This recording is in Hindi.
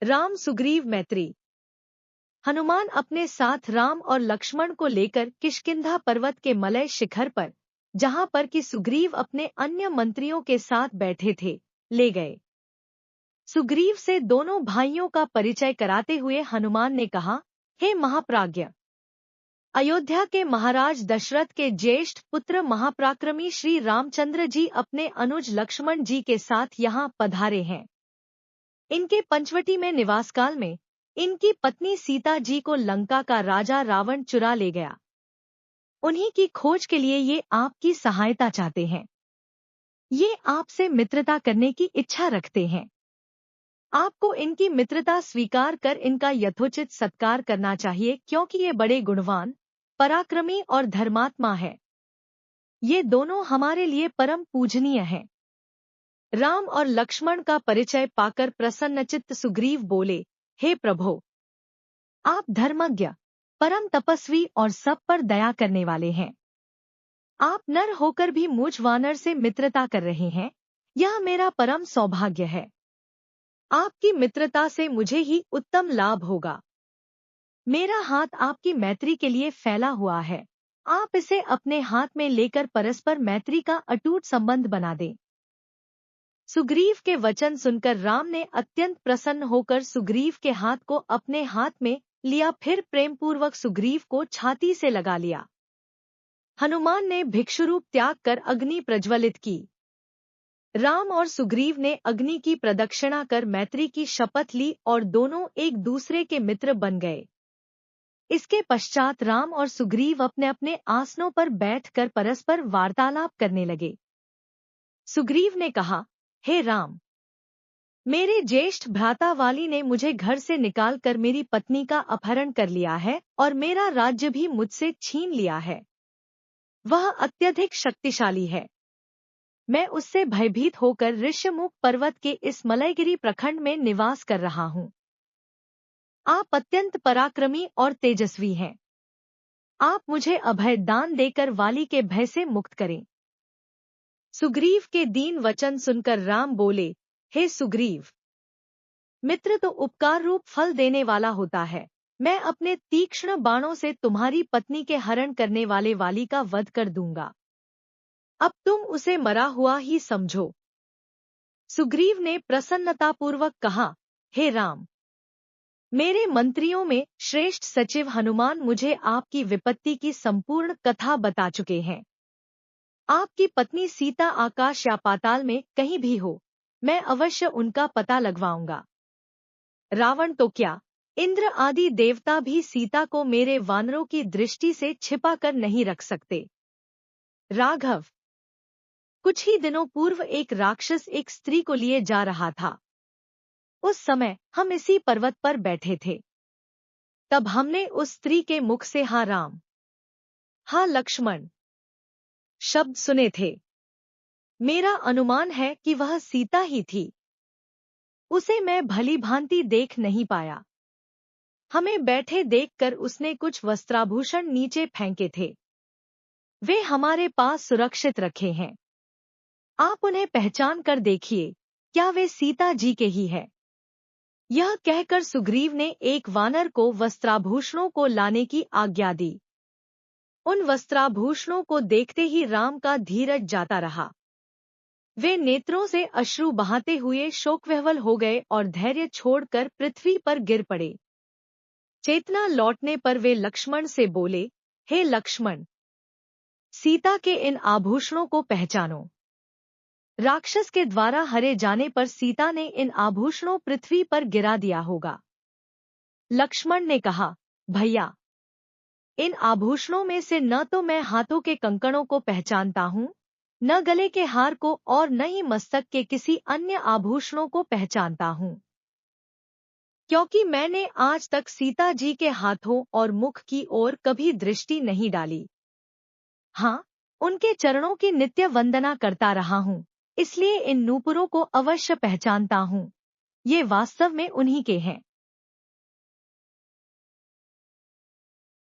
राम सुग्रीव मैत्री। हनुमान अपने साथ राम और लक्ष्मण को लेकर किष्किंधा पर्वत के मलय शिखर पर, जहां पर कि सुग्रीव अपने अन्य मंत्रियों के साथ बैठे थे, ले गए। सुग्रीव से दोनों भाइयों का परिचय कराते हुए हनुमान ने कहा, हे महाप्राज्ञ, अयोध्या के महाराज दशरथ के ज्येष्ठ पुत्र महापराक्रमी श्री रामचंद्र जी अपने अनुज लक्ष्मण जी के साथ यहाँ पधारे हैं। इनके पंचवटी में निवास काल में इनकी पत्नी सीता जी को लंका का राजा रावण चुरा ले गया। उन्हीं की खोज के लिए ये आपकी सहायता चाहते हैं। ये आपसे मित्रता करने की इच्छा रखते हैं। आपको इनकी मित्रता स्वीकार कर इनका यथोचित सत्कार करना चाहिए, क्योंकि ये बड़े गुणवान, पराक्रमी और धर्मात्मा है। ये दोनों हमारे लिए परम पूजनीय हैं। राम और लक्ष्मण का परिचय पाकर प्रसन्नचित्त सुग्रीव बोले, हे प्रभो, आप धर्मज्ञ, परम तपस्वी और सब पर दया करने वाले हैं। आप नर होकर भी मुझ वानर से मित्रता कर रहे हैं, यह मेरा परम सौभाग्य है। आपकी मित्रता से मुझे ही उत्तम लाभ होगा। मेरा हाथ आपकी मैत्री के लिए फैला हुआ है। आप इसे अपने हाथ में लेकर परस्पर मैत्री का अटूट संबंध बना दें। सुग्रीव के वचन सुनकर राम ने अत्यंत प्रसन्न होकर सुग्रीव के हाथ को अपने हाथ में लिया, फिर प्रेमपूर्वक सुग्रीव को छाती से लगा लिया। हनुमान ने भिक्षुरूप त्याग कर अग्नि प्रज्वलित की। राम और सुग्रीव ने अग्नि की प्रदक्षिणा कर मैत्री की शपथ ली और दोनों एक दूसरे के मित्र बन गए। इसके पश्चात राम और सुग्रीव अपने अपने आसनों पर बैठकर परस्पर वार्तालाप करने लगे। सुग्रीव ने कहा, हे राम, मेरे ज्येष्ठ भ्राता वाली ने मुझे घर से निकालकर मेरी पत्नी का अपहरण कर लिया है और मेरा राज्य भी मुझसे छीन लिया है। वह अत्यधिक शक्तिशाली है। मैं उससे भयभीत होकर ऋष्यमुख पर्वत के इस मलयगिरी प्रखंड में निवास कर रहा हूँ। आप अत्यंत पराक्रमी और तेजस्वी हैं। आप मुझे अभय दान देकर वाली के भय से मुक्त करें। सुग्रीव के दीन वचन सुनकर राम बोले, हे सुग्रीव, मित्र तो उपकार रूप फल देने वाला होता है। मैं अपने तीक्ष्ण बाणों से तुम्हारी पत्नी के हरण करने वाले वाली का वध कर दूंगा। अब तुम उसे मरा हुआ ही समझो। सुग्रीव ने प्रसन्नतापूर्वक कहा, हे राम, मेरे मंत्रियों में श्रेष्ठ सचिव हनुमान मुझे आपकी विपत्ति की संपूर्ण कथा बता चुके हैं। आपकी पत्नी सीता आकाश या पाताल में कहीं भी हो, मैं अवश्य उनका पता लगवाऊंगा। रावण तो क्या, इंद्र आदि देवता भी सीता को मेरे वानरों की दृष्टि से छिपा कर नहीं रख सकते। राघव, कुछ ही दिनों पूर्व एक राक्षस एक स्त्री को लिए जा रहा था। उस समय हम इसी पर्वत पर बैठे थे। तब हमने उस स्त्री के मुख से हा राम, हा लक्ष्मण शब्द सुने थे। मेरा अनुमान है कि वह सीता ही थी। उसे मैं भली भांति देख नहीं पाया। हमें बैठे देखकर उसने कुछ वस्त्राभूषण नीचे फेंके थे। वे हमारे पास सुरक्षित रखे हैं। आप उन्हें पहचान कर देखिए, क्या वे सीता जी के ही है। यह कहकर सुग्रीव ने एक वानर को वस्त्राभूषणों को लाने की आज्ञा दी। उन वस्त्राभूषणों को देखते ही राम का धीरज जाता रहा। वे नेत्रों से अश्रु बहाते हुए शोकविह्वल हो गए और धैर्य छोड़कर पृथ्वी पर गिर पड़े। चेतना लौटने पर वे लक्ष्मण से बोले, हे लक्ष्मण, सीता के इन आभूषणों को पहचानो। राक्षस के द्वारा हरे जाने पर सीता ने इन आभूषणों पृथ्वी पर गिरा दिया होगा। लक्ष्मण ने कहा, भैया, इन आभूषणों में से न तो मैं हाथों के कंकणों को पहचानता हूँ, न गले के हार को और न ही मस्तक के किसी अन्य आभूषणों को पहचानता हूँ, क्योंकि मैंने आज तक सीता जी के हाथों और मुख की ओर कभी दृष्टि नहीं डाली। हाँ, उनके चरणों की नित्य वंदना करता रहा हूँ, इसलिए इन नूपुरों को अवश्य पहचानता हूँ। ये वास्तव में उन्हीं के हैं।